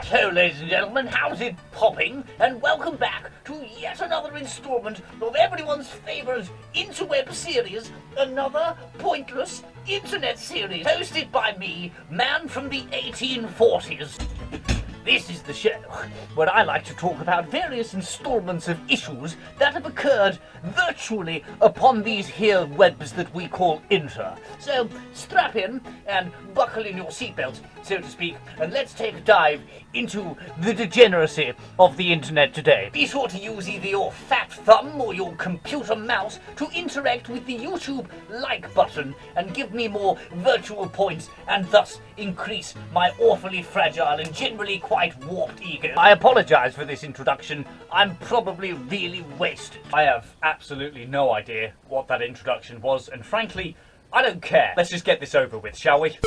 Righto, ladies and gentlemen, how's it popping? And welcome back to yet another installment of everyone's favourite interweb series, another pointless internet series, hosted by me, man from the 1840s. This is the show where I like to talk about various installments of issues that have occurred virtually upon these here webs that we call inter. So strap in and buckle in your seatbelts, so to speak, and let's take a dive into the degeneracy of the internet today. Be sure to use either your fat thumb or your computer mouse to interact with the YouTube like button and give me more virtual points and thus increase my awfully fragile and generally quite warped ego. I apologise for this introduction. I'm probably really wasted. I have absolutely no idea what that introduction was, and frankly, I don't care. Let's just get this over with, shall we?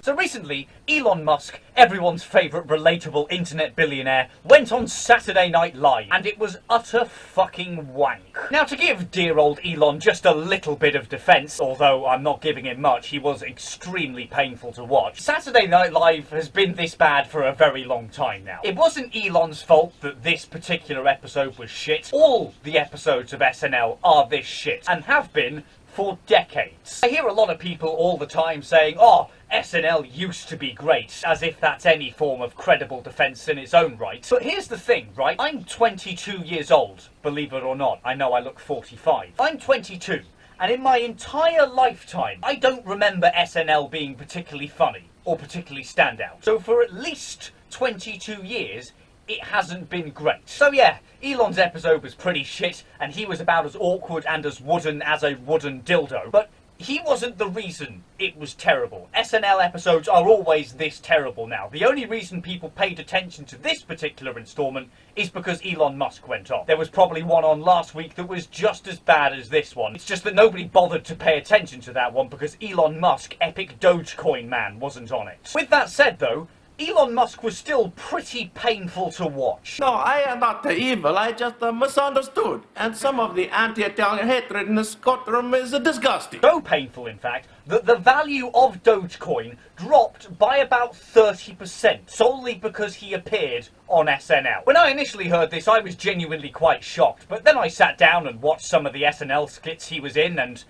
So recently, Elon Musk, everyone's favourite relatable internet billionaire, went on Saturday Night Live, and it was utter fucking wank. Now, to give dear old Elon just a little bit of defence, although I'm not giving him much, he was extremely painful to watch. Saturday Night Live has been this bad for a very long time now. It wasn't Elon's fault that this particular episode was shit. All the episodes of SNL are this shit, and have been for decades. I hear a lot of people all the time saying, oh, SNL used to be great, as if that's any form of credible defence in its own right. But here's the thing, right? I'm 22 years old, believe it or not. I know I look 45. I'm 22, and in my entire lifetime, I don't remember SNL being particularly funny, or particularly standout. So for at least 22 years, it hasn't been great. So yeah, Elon's episode was pretty shit, and he was about as awkward and as wooden as a wooden dildo. But he wasn't the reason it was terrible. SNL episodes are always this terrible now. The only reason people paid attention to this particular installment is because Elon Musk went on. There was probably one on last week that was just as bad as this one. It's just that nobody bothered to pay attention to that one because Elon Musk, epic Dogecoin man, wasn't on it. With that said though, Elon Musk was still pretty painful to watch. No, I am not evil. I just misunderstood. And some of the anti-Italian hatred in this courtroom is disgusting. So painful, in fact, that the value of Dogecoin dropped by about 30% solely because he appeared on SNL. When I initially heard this, I was genuinely quite shocked, but then I sat down and watched some of the SNL skits he was in, and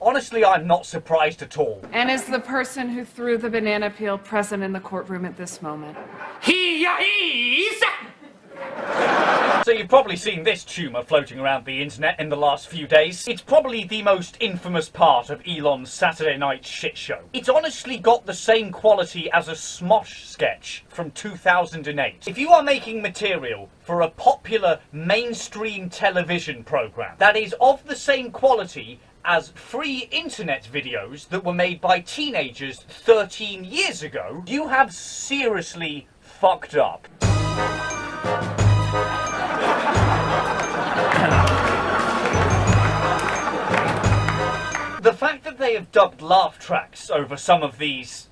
honestly, I'm not surprised at all. And is the person who threw the banana peel present in the courtroom at this moment? So you've probably seen this tumour floating around the internet in the last few days. It's probably the most infamous part of Elon's Saturday night shit show. It's honestly got the same quality as a Smosh sketch from 2008. If you are making material for a popular mainstream television programme that is of the same quality as free internet videos that were made by teenagers 13 years ago, you have seriously fucked up. The fact that they have dubbed laugh tracks over some of these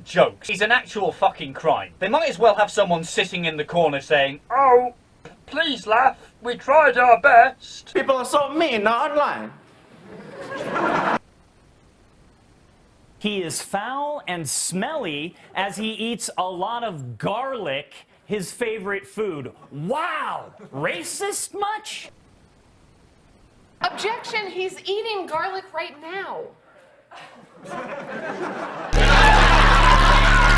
jokes is an actual fucking crime. They might as well have someone sitting in the corner saying, "Oh, please laugh, we tried our best." People are so mean online. He is foul and smelly as he eats a lot of garlic, his favorite food. Wow! Racist much? Objection, he's eating garlic right now.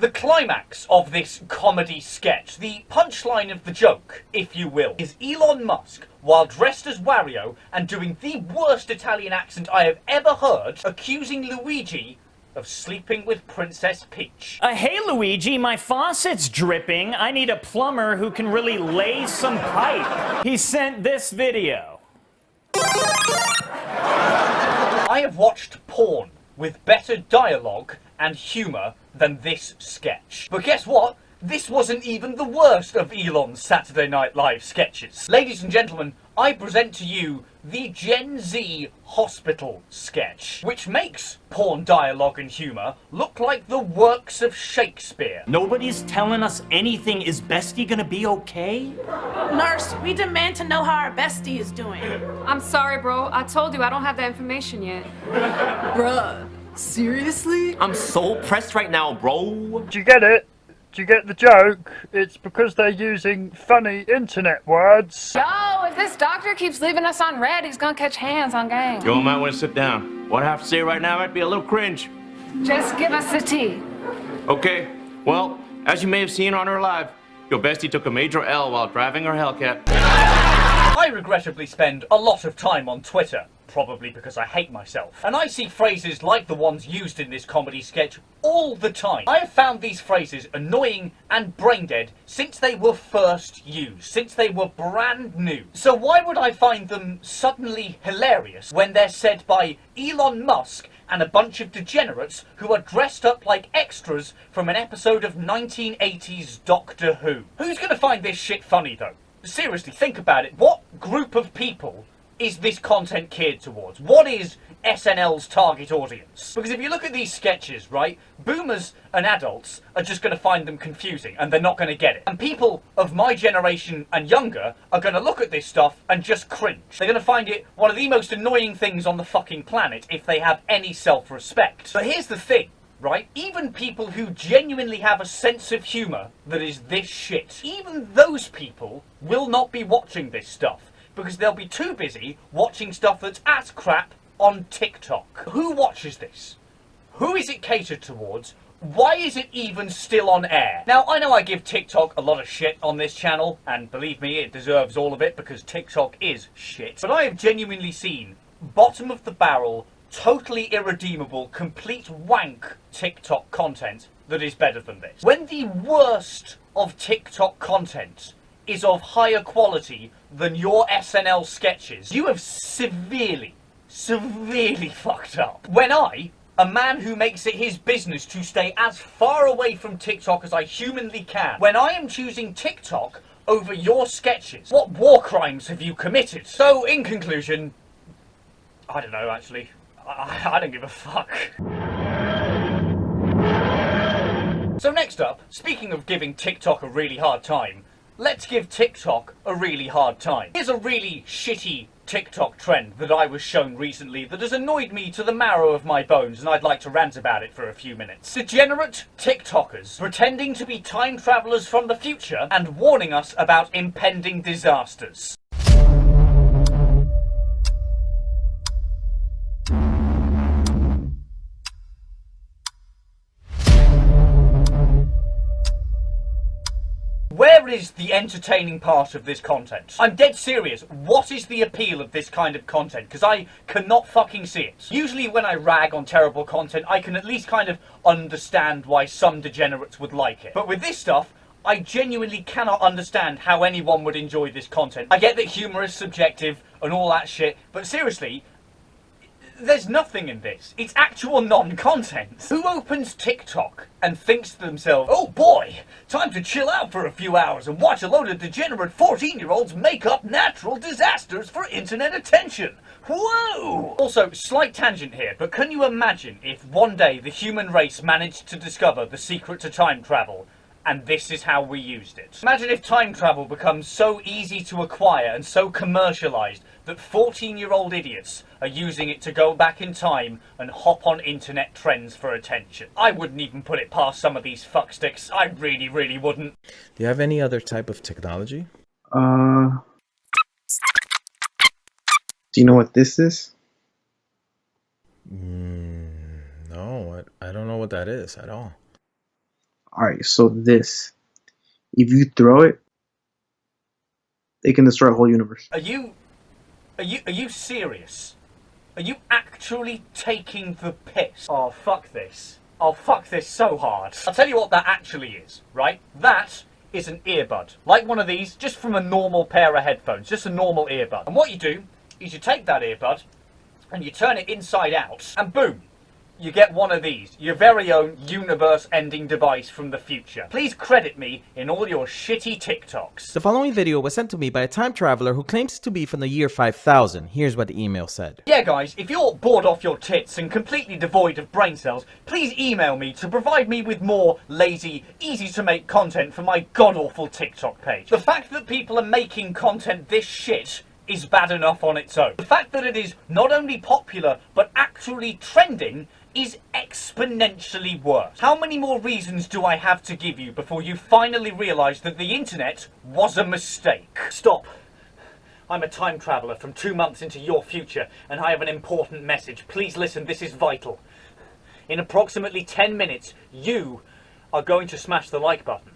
The climax of this comedy sketch, the punchline of the joke, if you will, is Elon Musk, while dressed as Wario and doing the worst Italian accent I have ever heard, accusing Luigi of sleeping with Princess Peach. Hey Luigi, my faucet's dripping. I need a plumber who can really lay some pipe. He sent this video. I have watched porn with better dialogue and humour than this sketch. But guess what? This wasn't even the worst of Elon's Saturday Night Live sketches. Ladies and gentlemen, I present to you the Gen Z hospital sketch, which makes porn dialogue and humour look like the works of Shakespeare. Nobody's telling us anything. Is Bestie gonna be okay? Nurse, we demand to know how our bestie is doing. I'm sorry, bro. I told you I don't have that information yet. Bruh. Seriously? I'm so pressed right now, bro. Do you get it? Do you get the joke? It's because they're using funny internet words. Yo, if this doctor keeps leaving us on red, he's gonna catch hands on gang. Yo, I might want to sit down. What I have to say right now might be a little cringe. Just give us the tea. Okay, well, as you may have seen on her live, your bestie took a major L while driving her Hellcat. I regrettably spend a lot of time on Twitter, probably because I hate myself. And I see phrases like the ones used in this comedy sketch all the time. I have found these phrases annoying and brain-dead since they were first used, since they were brand new. So why would I find them suddenly hilarious when they're said by Elon Musk and a bunch of degenerates who are dressed up like extras from an episode of 1980s Doctor Who? Who's gonna find this shit funny though? Seriously, think about it. What group of people is this content geared towards? What is SNL's target audience? Because if you look at these sketches, right, boomers and adults are just going to find them confusing and they're not going to get it. And people of my generation and younger are going to look at this stuff and just cringe. They're going to find it one of the most annoying things on the fucking planet if they have any self-respect. But here's the thing. Right? Even people who genuinely have a sense of humour that is this shit, even those people will not be watching this stuff because they'll be too busy watching stuff that's as crap on TikTok. Who watches this? Who is it catered towards? Why is it even still on air? Now, I know I give TikTok a lot of shit on this channel, and believe me, it deserves all of it because TikTok is shit. But I have genuinely seen bottom of the barrel, totally irredeemable, complete wank TikTok content that is better than this. When the worst of TikTok content is of higher quality than your SNL sketches, you have severely fucked up. When I, a man who makes it his business to stay as far away from TikTok as I humanly can, when I am choosing TikTok over your sketches, what war crimes have you committed? So, in conclusion, I don't know actually. I don't give a fuck. So next up, speaking of giving TikTok a really hard time, let's give TikTok a really hard time. Here's a really shitty TikTok trend that I was shown recently that has annoyed me to the marrow of my bones, and I'd like to rant about it for a few minutes. Degenerate TikTokers pretending to be time travelers from the future and warning us about impending disasters. Where is the entertaining part of this content? I'm dead serious. What is the appeal of this kind of content? Because I cannot fucking see it. Usually when I rag on terrible content, I can at least kind of understand why some degenerates would like it. But with this stuff, I genuinely cannot understand how anyone would enjoy this content. I get that humour is subjective and all that shit, but seriously, there's nothing in this. It's actual non-content. Who opens TikTok and thinks to themselves, oh boy, time to chill out for a few hours and watch a load of degenerate 14-year-olds make up natural disasters for internet attention? Whoa! Also, slight tangent here, but can you imagine if one day the human race managed to discover the secret to time travel, and this is how we used it? Imagine if time travel becomes so easy to acquire and so commercialised that 14-year-old idiots are using it to go back in time and hop on internet trends for attention. I wouldn't even put it past some of these fucksticks. I really, really wouldn't. Do you have any other type of technology? Do you know what this is? No, I don't know what that is at all. Alright, so this. If you throw it, it can destroy a whole universe. Are you serious? Are you actually taking the piss? Oh, fuck this. Oh, fuck this so hard. I'll tell you what that actually is, right? That is an earbud. Like one of these, just from a normal pair of headphones. Just a normal earbud. And what you do is you take that earbud and you turn it inside out and boom, you get one of these, your very own universe-ending device from the future. Please credit me in all your shitty TikToks. The following video was sent to me by a time traveler who claims to be from the year 5000. Here's what the email said. Yeah guys, if you're bored off your tits and completely devoid of brain cells, please email me to provide me with more lazy, easy-to-make content for my god-awful TikTok page. The fact that people are making content this shit is bad enough on its own. The fact that it is not only popular, but actually trending is exponentially worse. How many more reasons do I have to give you before you finally realise that the internet was a mistake? Stop. I'm a time traveller from 2 months into your future, and I have an important message. Please listen, this is vital. In approximately 10 minutes, you are going to smash the like button.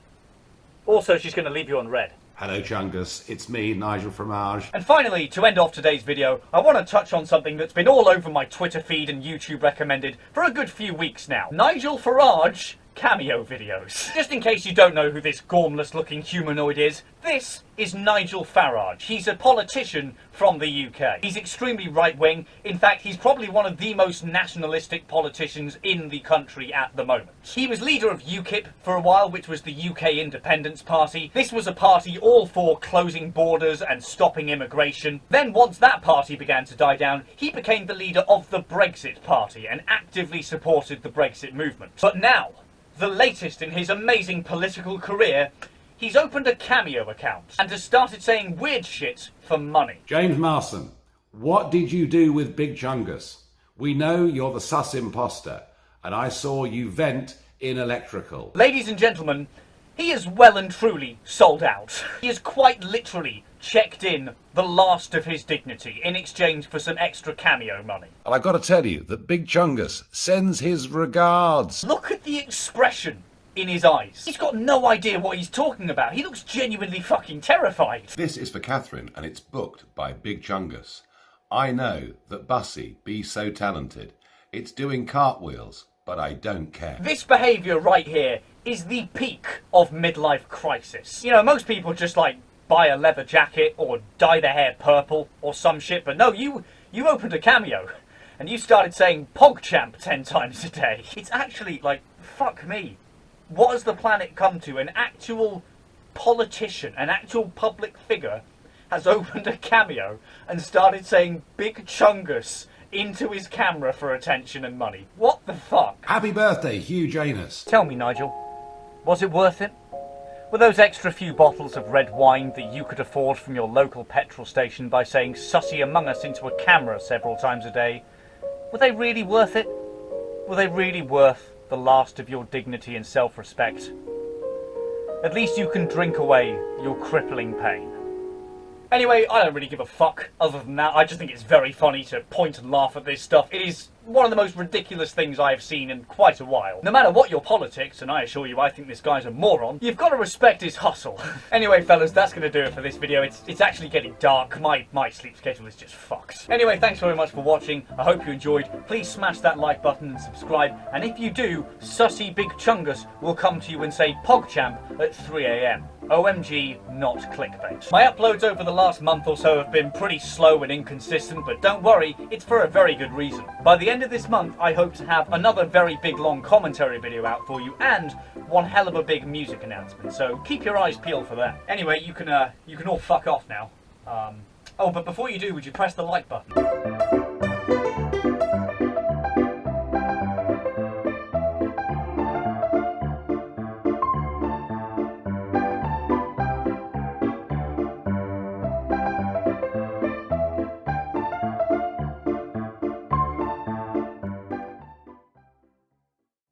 Also, she's going to leave you on red. Hello Chungus, it's me, Nigel Farage. And finally, to end off today's video, I want to touch on something that's been all over my Twitter feed and YouTube recommended for a good few weeks now. Nigel Farage Cameo videos. Just in case you don't know who this gormless looking humanoid is, this is Nigel Farage. He's a politician from the UK. He's extremely right-wing. In fact, he's probably one of the most nationalistic politicians in the country at the moment. He was leader of UKIP for a while, which was the UK Independence Party. This was a party all for closing borders and stopping immigration. Then once that party began to die down, he became the leader of the Brexit Party and actively supported the Brexit movement. But now, the latest in his amazing political career, he's opened a Cameo account and has started saying weird shit for money. James Marsden, what did you do with Big Chungus? We know you're the sus imposter, and I saw you vent in electrical. Ladies and gentlemen, he is well and truly sold out. He has quite literally checked in the last of his dignity in exchange for some extra Cameo money. And I've got to tell you that Big Chungus sends his regards. Look at the expression in his eyes. He's got no idea what he's talking about. He looks genuinely fucking terrified. This is for Catherine, and it's booked by Big Chungus. I know that Bussy be so talented. It's doing cartwheels, but I don't care. This behaviour right here is the peak of midlife crisis. You know, most people just like buy a leather jacket or dye their hair purple or some shit, but no, you opened a Cameo and you started saying PogChamp 10 times a day. It's actually like, fuck me. What has the planet come to? An actual politician, an actual public figure has opened a Cameo and started saying Big Chungus into his camera for attention and money. What the fuck? Happy birthday, Hugh Janus. Tell me, Nigel, was it worth it? Were those extra few bottles of red wine that you could afford from your local petrol station by saying sussy among us into a camera several times a day, were they really worth it? Were they really worth the last of your dignity and self-respect? At least you can drink away your crippling pain. Anyway, I don't really give a fuck other than that. I just think it's very funny to point and laugh at this stuff. It is one of the most ridiculous things I have seen in quite a while. No matter what your politics, and I assure you I think this guy's a moron, you've got to respect his hustle. Anyway, fellas, that's going to do it for this video. It's actually getting dark. My sleep schedule is just fucked. Anyway, thanks very much for watching. I hope you enjoyed. Please smash that like button and subscribe. And if you do, sussy Big Chungus will come to you and say PogChamp at 3 AM. OMG, not clickbait. My uploads over the last month or so have been pretty slow and inconsistent, but don't worry, it's for a very good reason. By the end of this month, I hope to have another very big long commentary video out for you and one hell of a big music announcement, so keep your eyes peeled for that. Anyway, you can all fuck off now. Oh, but before you do, would you press the like button?